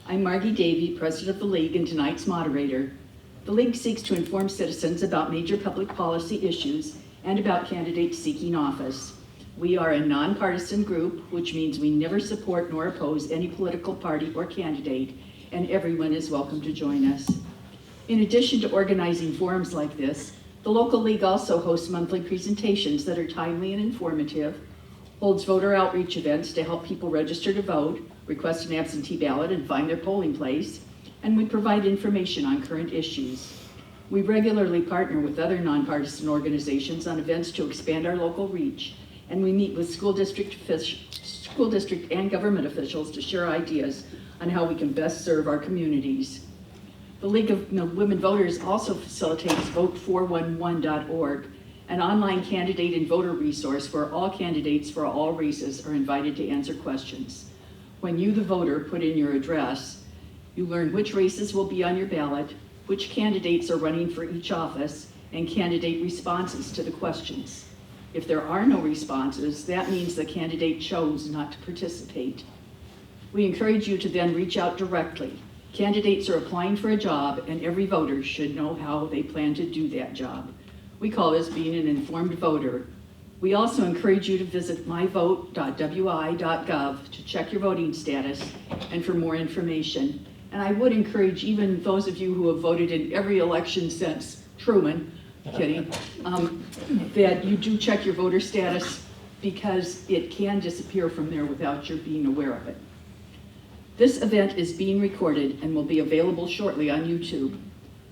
I'm Margie Davey, President of the League and tonight's moderator. The League seeks to inform citizens about major public policy issues and about candidates seeking office. We are a nonpartisan group, which means we never support nor oppose any political party or candidate, and everyone is welcome to join us. In addition to organizing forums like this, the local league also hosts monthly presentations that are timely and informative, holds voter outreach events to help people register to vote, request an absentee ballot, and find their polling place, and we provide information on current issues. We regularly partner with other nonpartisan organizations on events to expand our local reach, and we meet with school district and government officials to share ideas on how we can best serve our communities. The League of Women Voters also facilitates vote411.org, an online candidate and voter resource where all candidates for all races are invited to answer questions. When you, the voter, put in your address, you learn which races will be on your ballot, which candidates are running for each office, and candidate responses to the questions. If there are no responses, that means the candidate chose not to participate. We encourage you to then reach out directly. Candidates are applying for a job, and every voter should know how they plan to do that job. We call this being an informed voter. We also encourage you to visit myvote.wi.gov to check your voting status and for more information. And I would encourage even those of you who have voted in every election since Truman, kidding, that you do check your voter status because it can disappear from there without your being aware of it. This event is being recorded and will be available shortly on YouTube.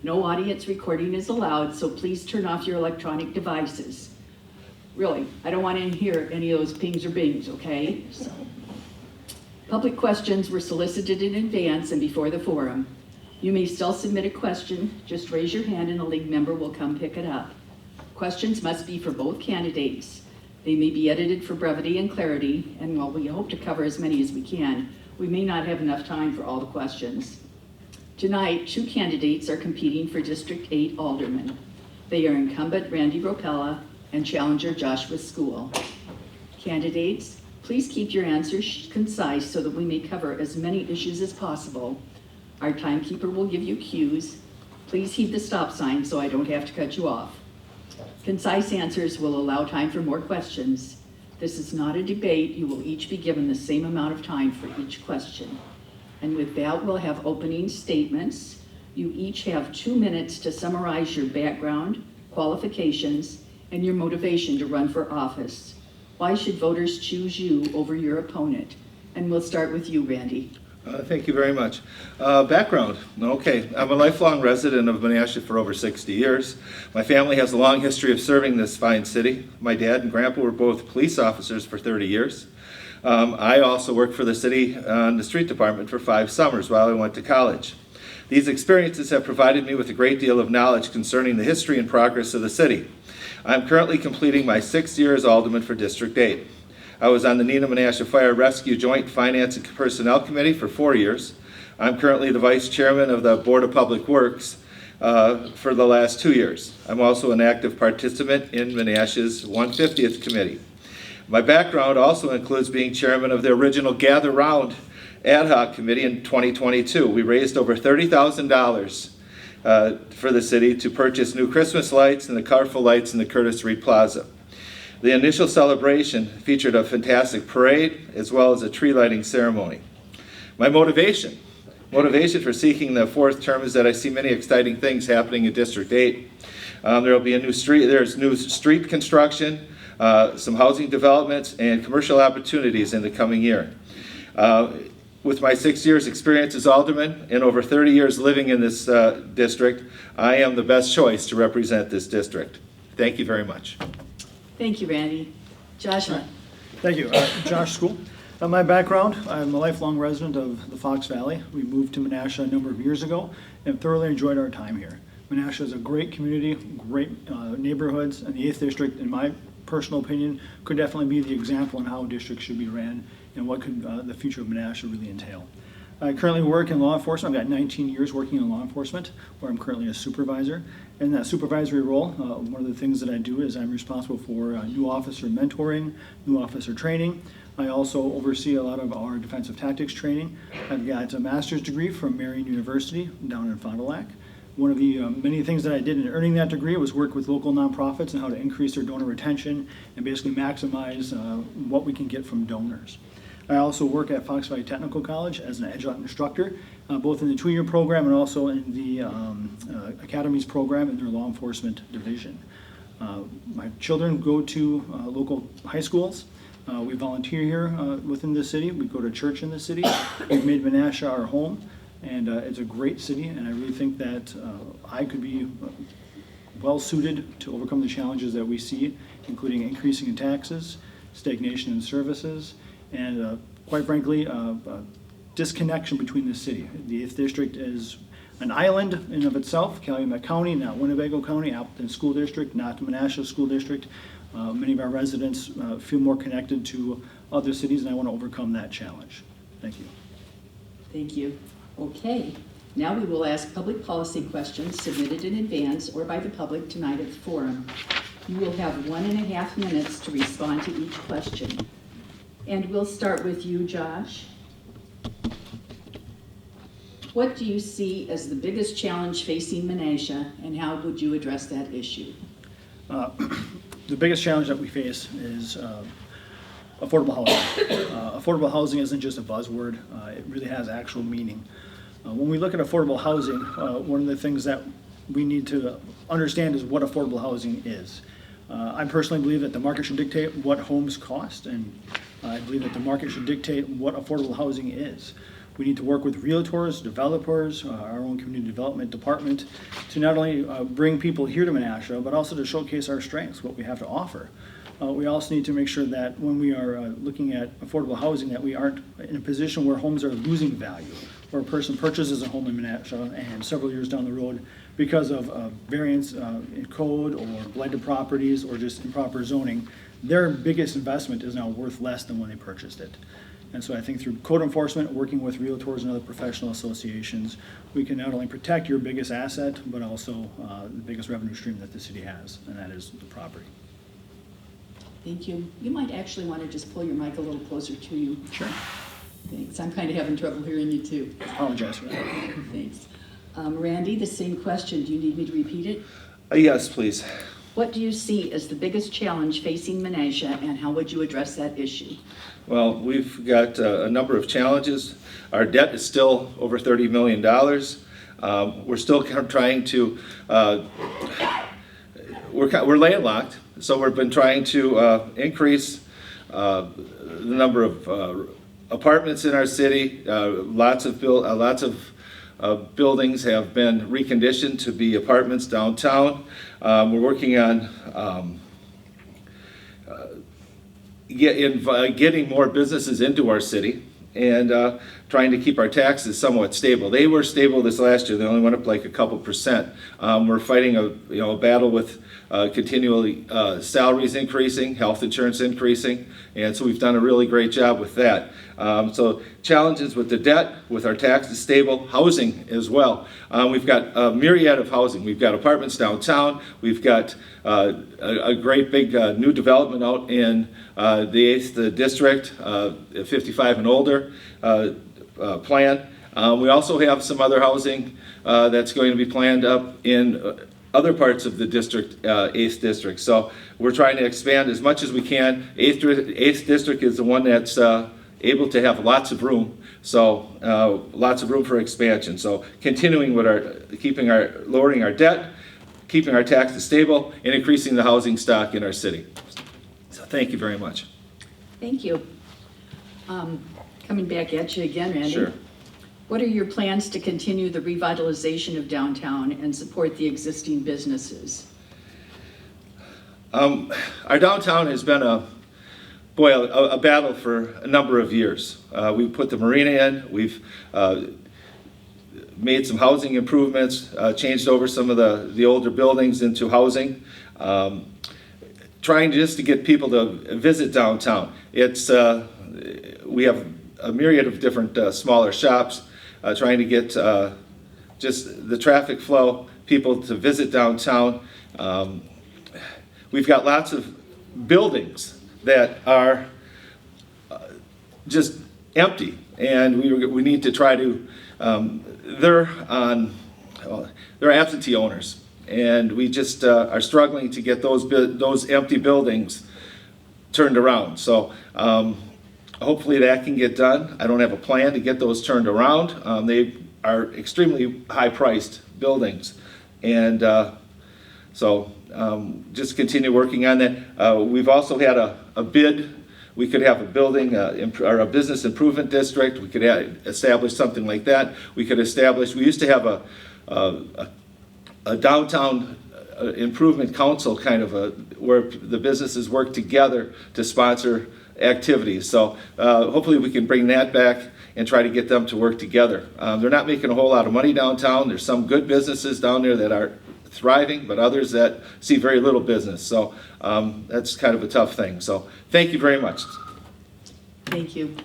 No audience recording is allowed, so please turn off your electronic devices. Really, I don't want to hear any of those pings or bings, okay? So, public questions were solicited in advance and before the forum. You may still submit a question, just raise your hand and a league member will come pick it up. Questions must be for both candidates. They may be edited for brevity and clarity, and while we hope to cover as many as we can, we may not have enough time for all the questions. Tonight, 2 candidates are competing for District 8 Alderman. They are incumbent Randy Ropella and challenger Joshua School. Candidates, please keep your answers concise so that we may cover as many issues as possible. Our timekeeper will give you cues. Please heed the stop sign so I don't have to cut you off. Concise answers will allow time for more questions. This is not a debate. You will each be given the same amount of time for each question. And with that, we'll have opening statements. You each have 2 minutes to summarize your background, qualifications, and your motivation to run for office. Why should voters choose you over your opponent? And we'll start with you, Randy. Thank you very much. Background. Okay, I'm a lifelong resident of Menasha for over 60 years. My family has a long history of serving this fine city. My dad and grandpa were both police officers for 30 years. I also worked for the city on the street department for 5 summers while I went to college. These experiences have provided me with a great deal of knowledge concerning the history and progress of the city. I'm currently completing my 6th year as Alderman for District 8. I was on the Menasha Fire Rescue Joint Finance and Personnel Committee for 4 years. I'm currently the Vice Chairman of the Board of Public Works for the last 2 years. I'm also an active participant in Menasha's 150th Committee. My background also includes being Chairman of the original Gather Round Ad Hoc Committee in 2022. We raised over $30,000 for the city to purchase new Christmas lights and the colorful lights in the Curtis Reed Plaza. The initial celebration featured a fantastic parade as well as a tree lighting ceremony. My motivation for seeking the 4th term is that I see many exciting things happening in District 8. There's new street construction, some housing developments, and commercial opportunities in the coming year. With my 6 years experience as Alderman and over 30 years living in this district, I am the best choice to represent this district. Thank you very much. Thank you, Randy. Joshua. Thank you. Josh School. My background, I'm a lifelong resident of the Fox Valley. We moved to Menasha a number of years ago and thoroughly enjoyed our time here. Menasha is a great community, great neighborhoods, and the 8th District, in my personal opinion, could definitely be the example on how districts should be ran and what could the future of Menasha really entail. I currently work in law enforcement. I've got 19 years working in law enforcement, where I'm currently a supervisor. In that supervisory role, one of the things that I do is I'm responsible for new officer mentoring, new officer training, I also oversee a lot of our defensive tactics training. I've got a master's degree from Marian University down in Fond du Lac. One of the many things that I did in earning that degree was work with local nonprofits and how to increase their donor retention and basically maximize what we can get from donors. I also work at Fox Valley Technical College as an adjunct instructor, both in the 2-year program and also in the Academies program in their law enforcement division. My children go to local high schools. We volunteer here within the city. We go to church in the city. We've made Menasha our home, and it's a great city, and I really think that I could be well suited to overcome the challenges that we see, including increasing in taxes, stagnation in services, and quite frankly, disconnection between the city. The 8th District is an island in and of itself, Calumet County, not Winnebago County, Appleton School District, not Menasha School District. Many of our residents feel more connected to other cities, and I want to overcome that challenge. Thank you. Thank you. Okay, now we will ask public policy questions submitted in advance or by the public tonight at the forum. You will have 1.5 minutes to respond to each question. And we'll start with you, Josh. What do you see as the biggest challenge facing Menasha, and how would you address that issue? The biggest challenge that we face is affordable housing. Affordable housing isn't just a buzzword, it really has actual meaning. When we look at affordable housing, one of the things that we need to understand is what affordable housing is. I personally believe that the market should dictate what homes cost, and I believe that the market should dictate what affordable housing is. We need to work with realtors, developers, our own community development department to not only bring people here to Menasha, but also to showcase our strengths, what we have to offer. We also need to make sure that when we are looking at affordable housing, that we aren't in a position where homes are losing value, where a person purchases a home in Menasha and several years down the road, because of variance in code or blighted properties or just improper zoning, their biggest investment is now worth less than when they purchased it. And so I think through code enforcement, working with realtors and other professional associations, we can not only protect your biggest asset, but also the biggest revenue stream that the city has, and that is the property. Thank you. You might actually want to just pull your mic a little closer to you. Sure. Thanks. I'm kind of having trouble hearing you too. Apologize for that. Thanks. Randy, the same question. Do you need me to repeat it? Yes, please. What do you see as the biggest challenge facing Menasha, and how would you address that issue? Well, we've got a number of challenges. Our debt is still over $30 million. We're still trying to, we're landlocked, so we've been trying to increase the number of apartments in our city. Lots of buildings have been reconditioned to be apartments downtown. We're working on getting more businesses into our city and trying to keep our taxes somewhat stable. They were stable this last year. They only went up like a couple percent. We're fighting a battle with continually salaries increasing, health insurance increasing, and so we've done a really great job with that. So challenges with the debt, with our taxes stable, housing as well. We've got a myriad of housing. We've got apartments downtown. We've got a great big new development out in the 8th District, 55 and older plan. We also have some other housing that's going to be planned up in other parts of the district, 8th District. So we're trying to expand as much as we can. 8th District is the one that's able to have lots of room, so lots of room for expansion. So continuing with lowering our debt, keeping our taxes stable, and increasing the housing stock in our city. So thank you very much. Thank you. Coming back at you again, Randy. Sure. What are your plans to continue the revitalization of downtown and support the existing businesses? Our downtown has been a battle for a number of years. We put the marina in, we've made some housing improvements, changed over some of the older buildings into housing, trying just to get people to visit downtown. We have a myriad of different smaller shops, trying to get just the traffic flow, people to visit downtown. We've got lots of buildings that are just empty, and we need to try to, they're absentee owners, and we just are struggling to get those empty buildings turned around. So hopefully that can get done. I don't have a plan to get those turned around. They are extremely high-priced buildings, and so just continue working on that. We've also had a bid. We could have a building or a business improvement district. We could establish something like that. We used to have a downtown improvement council, kind of where the businesses work together to sponsor activities. So hopefully we can bring that back and try to get them to work together. They're not making a whole lot of money downtown. There's some good businesses down there that are thriving, but others that see very little business. So that's kind of a tough thing. So thank you very much. Thank you.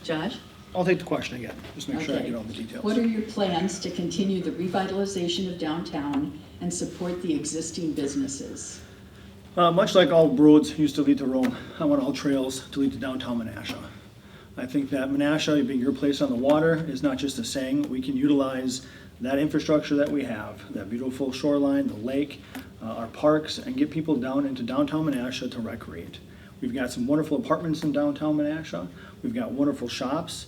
Josh? I'll take the question again, just make sure I Okay. get all the details. What are your plans to continue the revitalization of downtown and support the existing businesses? Much like all roads used to lead to Rome, I want all trails to lead to downtown Menasha. I think that Menasha, being your place on the water, is not just a saying. We can utilize that infrastructure that we have, that beautiful shoreline, the lake, our parks, and get people down into downtown Menasha to recreate. We've got some wonderful apartments in downtown Menasha. We've got wonderful shops.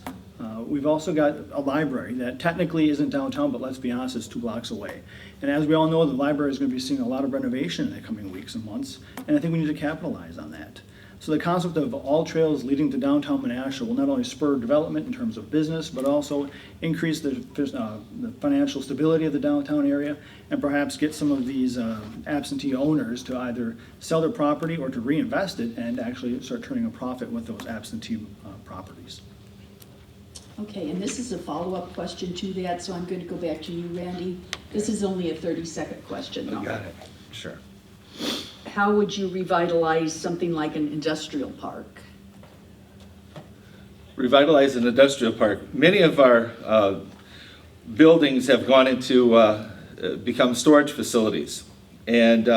We've also got a library that technically isn't downtown, but let's be honest, it's 2 blocks away. And as we all know, the library is going to be seeing a lot of renovation in the coming weeks and months, and I think we need to capitalize on that. So the concept of all trails leading to downtown Menasha will not only spur development in terms of business, but also increase the financial stability of the downtown area, and perhaps get some of these absentee owners to either sell their property or to reinvest it and actually start turning a profit with those absentee properties. Okay, and this is a follow-up question to that, so I'm going to go back to you, Randy. This is only a 30-second question, though. Got it. Sure. How would you revitalize something like an industrial park? Revitalize an industrial park. Many of our buildings have gone into become storage facilities, and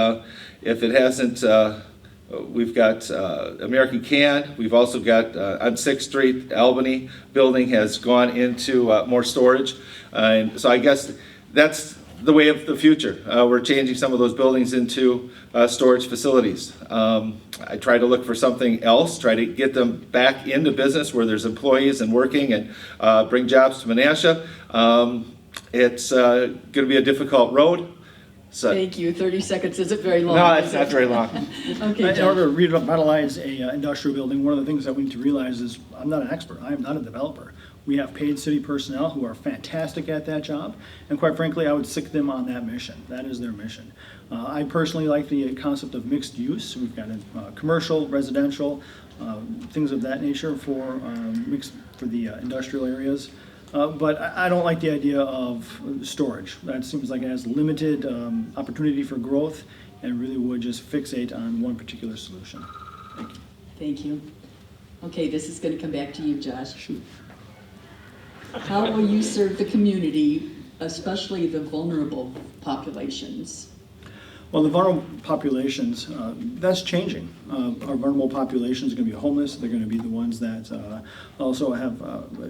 if it hasn't, we've got American Can. We've also got on 6th Street, Albany building has gone into more storage, and so I guess that's the way of the future. We're changing some of those buildings into storage facilities. I try to look for something else, try to get them back into business where there's employees and working, and bring jobs to Menasha. It's going to be a difficult road. So, Thank you. 30 seconds isn't very long. no, is it's it? not very long. Okay, In Josh. order to revitalize a industrial building, one of the things that we need to realize is I'm not an expert. I am not a developer. We have paid city personnel who are fantastic at that job, and quite frankly, I would stick them on that mission. That is their mission. I personally like the concept of mixed use. We've got commercial, residential, things of that nature for the industrial areas. But I don't like the idea of storage. That seems like it has limited opportunity for growth and really would just fixate on one particular solution. Thank you. Thank you. Okay, this is going to come back to you, Josh. How will you serve the community, especially the vulnerable populations? Well, the vulnerable populations, that's changing. Our vulnerable populations are going to be homeless. They're going to be the ones that also have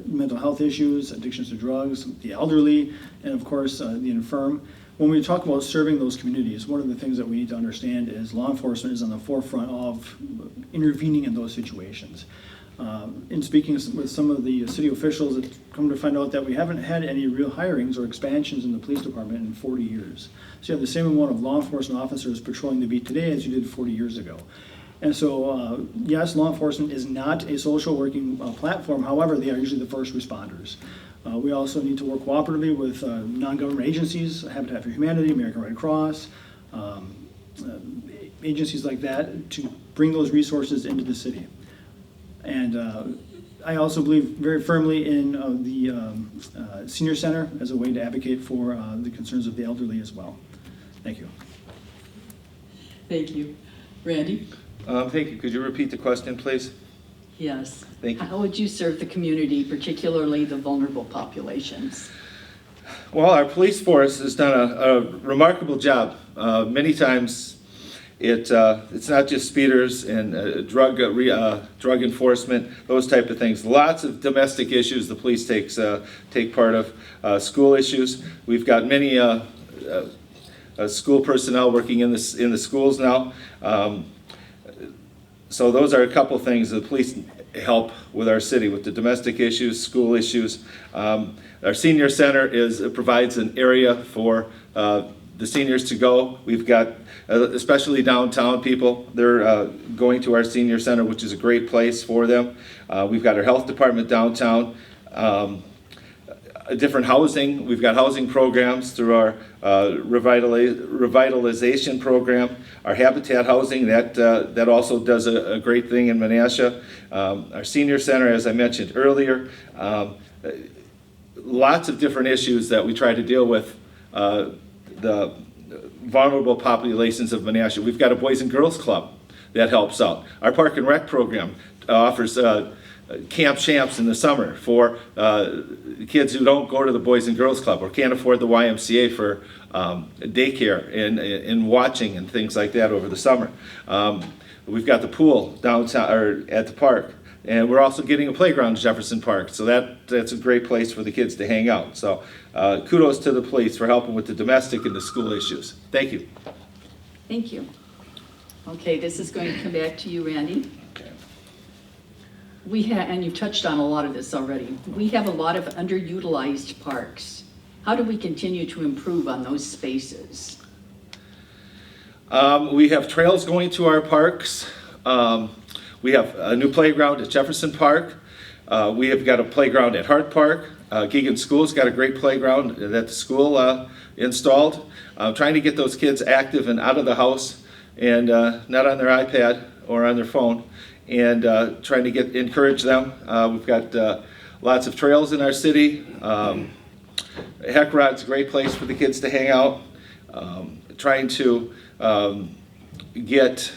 mental health issues, addictions to drugs, the elderly, and of course, the infirm. When we talk about serving those communities, one of the things that we need to understand is law enforcement is on the forefront of intervening in those situations. In speaking with some of the city officials, it's come to find out that we haven't had any real hirings or expansions in the police department in 40 years. So you have the same amount of law enforcement officers patrolling the beat today as you did 40 years ago. And so, yes, law enforcement is not a social working platform. However, they are usually the first responders. We also need to work cooperatively with non-government agencies, Habitat for Humanity, American Red Cross, agencies like that to bring those resources into the city. And I also believe very firmly in the senior center as a way to advocate for the concerns of the elderly as well. Thank you. Thank you. Randy? Thank you. Could you repeat the question, please? Yes. Thank you. How would you serve the community, particularly the vulnerable populations? Well, our police force has done a remarkable job. Many times It's not just speeders and drug enforcement, those type of things. Lots of domestic issues the police take part of. School issues. We've got many school personnel working in the schools now. So those are a couple things the police help with our city, with the domestic issues, school issues. Our senior center provides an area for the seniors to go. We've got, especially downtown people, they're going to our senior center, which is a great place for them. We've got our health department downtown. Different housing. We've got housing programs through our revitalization program. Our habitat housing, that also does a great thing in Menasha. Our senior center, as I mentioned earlier, lots of different issues that we try to deal with the vulnerable populations of Menasha. We've got a Boys and Girls Club that helps out. Our Park and Rec program offers camp champs in the summer for kids who don't go to the Boys and Girls Club or can't afford the YMCA for daycare and watching and things like that over the summer. We've got the pool downtown or at the park, and we're also getting a playground in Jefferson Park, so that's a great place for the kids to hang out. So kudos to the police for helping with the domestic and the school issues. Thank you. Thank you. Okay, this is going to come back to you, Randy. And you've touched on a lot of this already. We have a lot of underutilized parks. How do we continue to improve on those spaces? We have trails going to our parks. We have a new playground at Jefferson Park. We have got a playground at Hart Park. Keegan School's got a great playground that the school installed. Trying to get those kids active and out of the house and not on their iPad or on their phone, and trying to encourage them. We've got lots of trails in our city. Heck Rod's a great place for the kids to hang out. Trying to get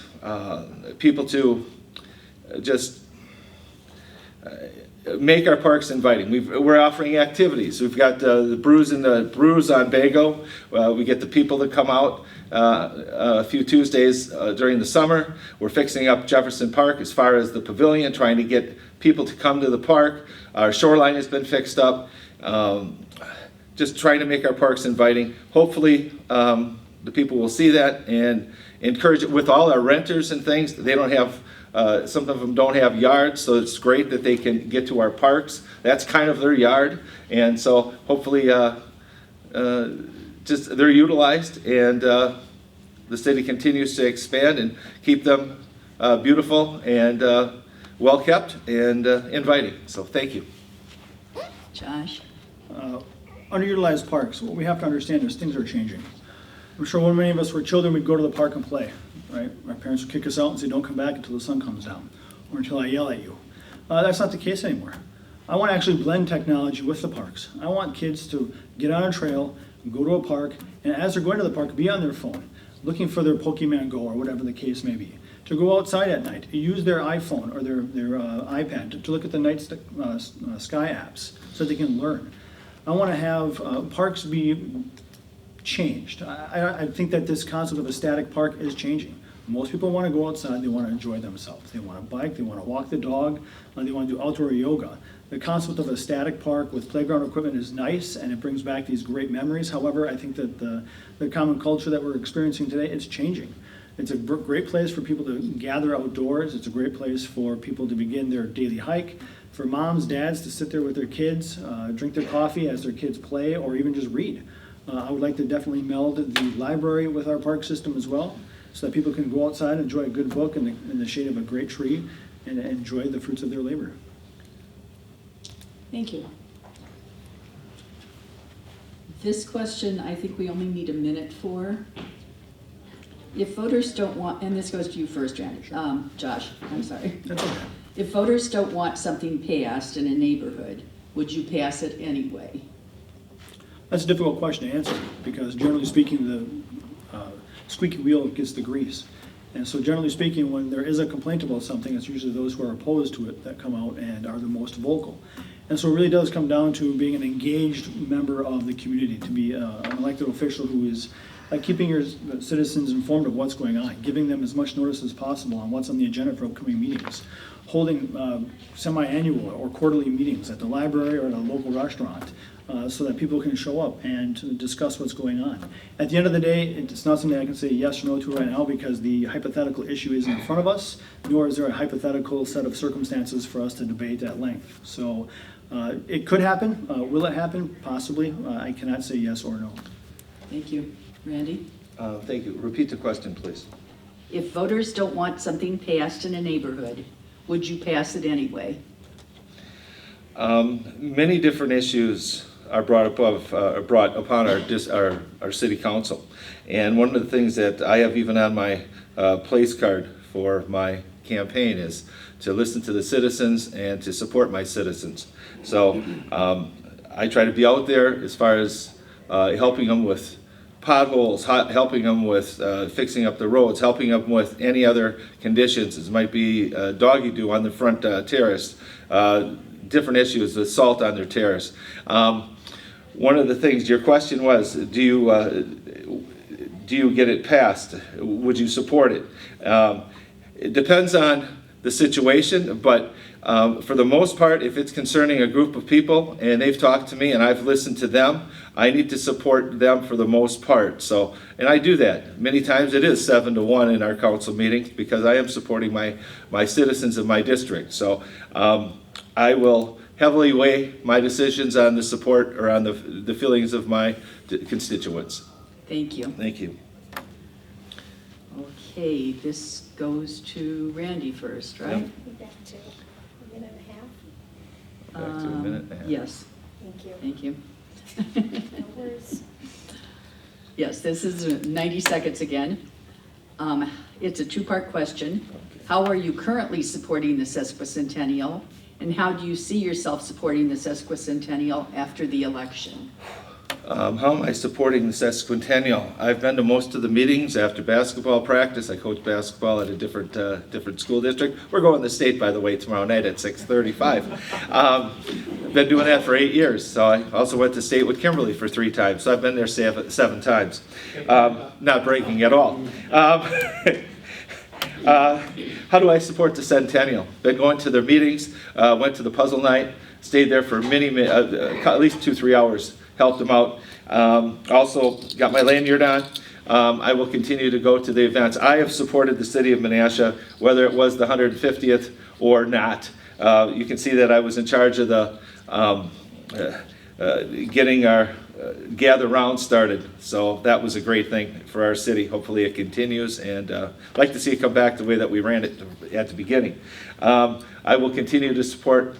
people to just make our parks inviting. We're offering activities. We've got the brews on Bago. We get the people to come out a few Tuesdays during the summer. We're fixing up Jefferson Park as far as the pavilion, trying to get people to come to the park. Our shoreline has been fixed up. Just trying to make our parks inviting. Hopefully the people will see that and encourage it. With all our renters and things, they don't have some of them don't have yards, so it's great that they can get to our parks. That's kind of their yard, and so hopefully just they're utilized, and the city continues to expand and keep them beautiful and well kept and inviting. So thank you. Josh? Underutilized parks, what we have to understand is things are changing. I'm sure when many of us were children, we'd go to the park and play, right? Our parents would kick us out and say, don't come back until the sun comes down, or until I yell at you. That's not the case anymore. I want to actually blend technology with the parks. I want kids to get on a trail, go to a park, and as they're going to the park, be on their phone, looking for their Pokemon Go or whatever the case may be. To go outside at night, use their iPhone or their iPad to look at the night sky apps so they can learn. I want to have parks be changed. I think that this concept of a static park is changing. Most people want to go outside, they want to enjoy themselves. They want to bike, they want to walk the dog, they want to do outdoor yoga. The concept of a static park with playground equipment is nice and it brings back these great memories. However, I think that the common culture that we're experiencing today, it's changing. It's a great place for people to gather outdoors. It's a great place for people to begin their daily hike. For moms, dads to sit there with their kids, drink their coffee as their kids play, or even just read. I would like to definitely meld the library with our park system as well, so that people can go outside and enjoy a good book in the shade of a great tree and enjoy the fruits of their labor. Thank you. This question, I think we only need a minute for. If voters don't want, and this goes to you first, Randy, Josh, I'm sorry. That's okay. If voters don't want something passed in a neighborhood, would you pass it anyway? That's a difficult question to answer because generally speaking, the squeaky wheel gets the grease. And so generally speaking, when there is a complaint about something, it's usually those who are opposed to it that come out and are the most vocal. And so it really does come down to being an engaged member of the community, to be an elected official who is like keeping your citizens informed of what's going on, giving them as much notice as possible on what's on the agenda for upcoming meetings, holding semi-annual or quarterly meetings at the library or at a local restaurant, so that people can show up and discuss what's going on. At the end of the day, it's not something I can say yes or no to right now because the hypothetical issue isn't in front of us, nor is there a hypothetical set of circumstances for us to debate at length. So it could happen. Will it happen? Possibly. I cannot say yes or no. Thank you. Randy? Thank you. Repeat the question, please. If voters don't want something passed in a neighborhood, would you pass it anyway? Many different issues are brought upon our city council. And one of the things that I have even on my place card for my campaign is to listen to the citizens and to support my citizens. So I try to be out there as far as helping them with potholes, helping them with fixing up the roads, helping them with any other conditions. It might be doggy doo on the front terrace, different issues with salt on their terrace. One of the things, your question was, do you get it passed? Would you support it? It depends on the situation, but for the most part, if it's concerning a group of people and they've talked to me and I've listened to them, I need to support them for the most part. So, and I do that. Many times it is 7-1 in our council meetings because I am supporting my citizens of my district. So I will heavily weigh my decisions on the support or on the feelings of my constituents. Thank you. Thank you. Okay, this goes to Randy first, right? Back to a minute and a half. Back to a minute and a half. Yes, Thank you. thank you. No worries. Yes, this is 90 seconds again. It's a two-part question. How are you currently supporting the sesquicentennial? And how do you see yourself supporting the sesquicentennial after the election? How am I supporting the sesquicentennial? I've been to most of the meetings after basketball practice. I coach basketball at a different school district. We're going to state, by the way, tomorrow night at 6:35. I've been doing that for 8 years. So I also went to state with Kimberly for 3 times. So I've been there 7 times. Not breaking at all. How do I support the Centennial? Been going to their meetings, went to the puzzle night, stayed there for at least 2-3 hours, helped them out. Also got my lanyard on. I will continue to go to the events. I have supported the city of Menasha, whether it was the 150th or not. You can see that I was in charge of the getting our gather round started. So that was a great thing for our city. Hopefully it continues, and I'd like to see it come back the way that we ran it at the beginning. I will continue to support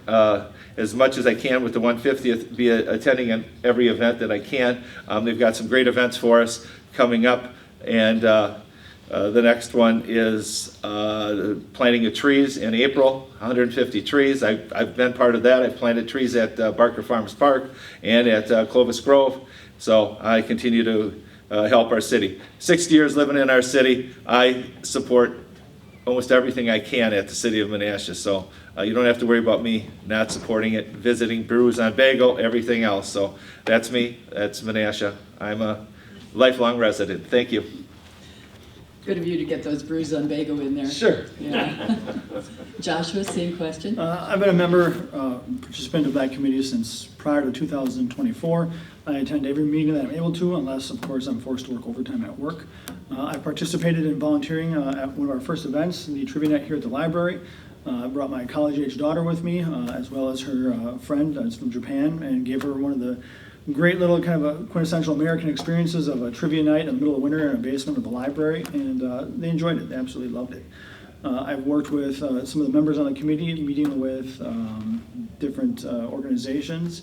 as much as I can with the 150th, be attending every event that I can. They've got some great events for us coming up, and the next one is planting of trees in April, 150 trees. I've been part of that. I've planted trees at Barker Farms Park and at Clovis Grove, so I continue to help our city. 60 years living in our city, I support almost everything I can at the city of Menasha, so you don't have to worry about me not supporting it, visiting brews on Bagel, everything else. So that's me, that's Menasha. I'm a lifelong resident. Thank you. Good of you to get those brews on Bagel in there. Sure. Yeah. Joshua, same question. I've been a member, participant of that committee since prior to 2024. I attend every meeting that I'm able to, unless, of course, I'm forced to work overtime at work. I participated in volunteering at one of our first events, the trivia night here at the library. I brought my college-age daughter with me, as well as her friend that's from Japan, and gave her one of the great little kind of a quintessential American experiences of a trivia night in the middle of winter in a basement of the library, and they enjoyed it. They absolutely loved it. I've worked with some of the members on the committee, meeting with different organizations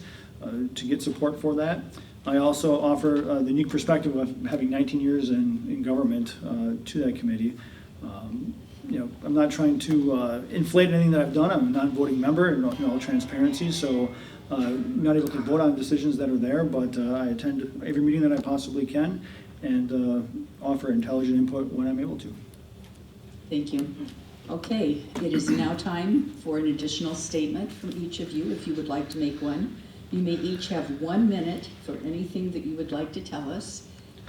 to get support for that. I also offer the unique perspective of having 19 years in government to that committee. I'm not trying to inflate anything that I've done. I'm a non-voting member in all transparency, so I'm not able to vote on decisions that are there, but I attend every meeting that I possibly can and offer intelligent input when I'm able to. Thank you. Okay, it is now time for an additional statement from each of you, if you would like to make one. You may each have 1 minute for anything that you would like to tell us.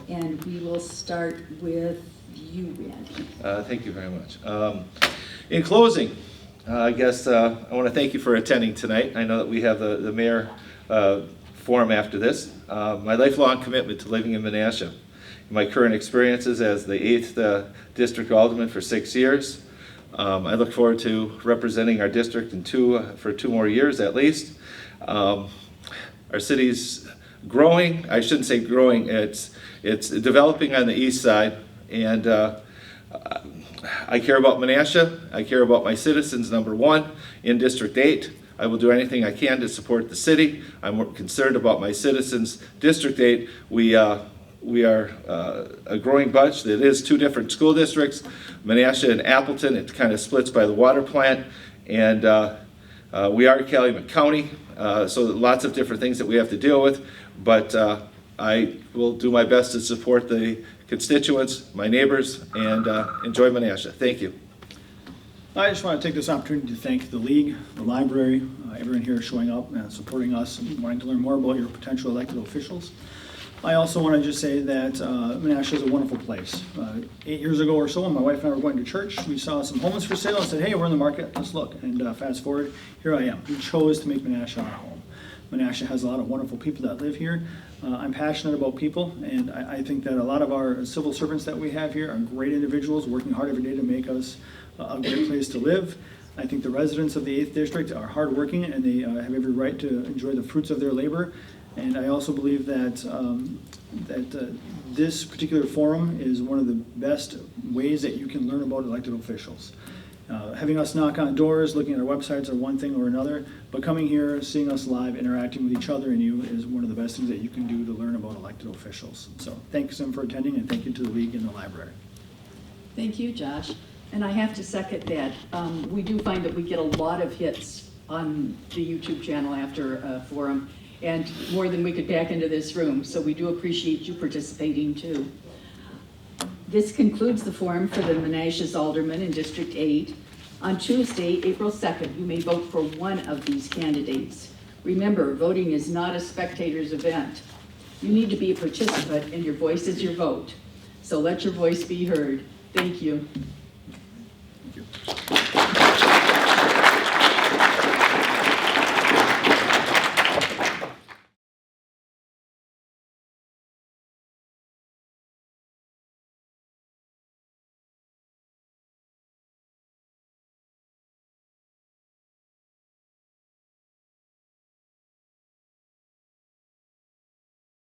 And we will start with you, Randy. Thank you very much. In closing, I guess I want to thank you for attending tonight. I know that we have the mayor forum after this. My lifelong commitment to living in Menasha, my current experiences as the 8th District Alderman for 6 years. I look forward to representing our district for 2 more years at least. Our city's growing. I shouldn't say growing. It's developing on the east side, and I care about Menasha. I care about my citizens, number one, in District 8. I will do anything I can to support the city. I'm more concerned about my citizens. District 8, we are a growing bunch. It is 2 different school districts, Menasha and Appleton. It kind of splits by the water plant, and we are Calumet County, so lots of different things that we have to deal with, but I will do my best to support the constituents, my neighbors, and enjoy Menasha. Thank you. I just want to take this opportunity to thank the league, the library, everyone here showing up and supporting us and wanting to learn more about your potential elected officials. I also want to just say that Menasha is a wonderful place. 8 years ago or so, when my wife and I were going to church, we saw some homes for sale and said, hey, we're in the market, let's look. And fast forward, here I am. We chose to make Menasha our home. Menasha has a lot of wonderful people that live here. I'm passionate about people, and I think that a lot of our civil servants that we have here are great individuals working hard every day to make us a great place to live. I think the residents of the 8th District are hardworking, and they have every right to enjoy the fruits of their labor. And I also believe that this particular forum is one of the best ways that you can learn about elected officials. Having us knock on doors, looking at our websites are one thing or another, but coming here, seeing us live, interacting with each other and you is one of the best things that you can do to learn about elected officials. So thanks them for attending, and thank you to the league and the library. Thank you, Josh. And I have to second that. We do find that we get a lot of hits on the YouTube channel after a forum, and more than we could pack into this room. So we do appreciate you participating too. This concludes the forum for the Menasha's Alderman in District 8. On Tuesday, April 2nd, you may vote for one of these candidates. Remember, voting is not a spectator's event. You need to be a participant, and your voice is your vote. So let your voice be heard. Thank you. Thank you.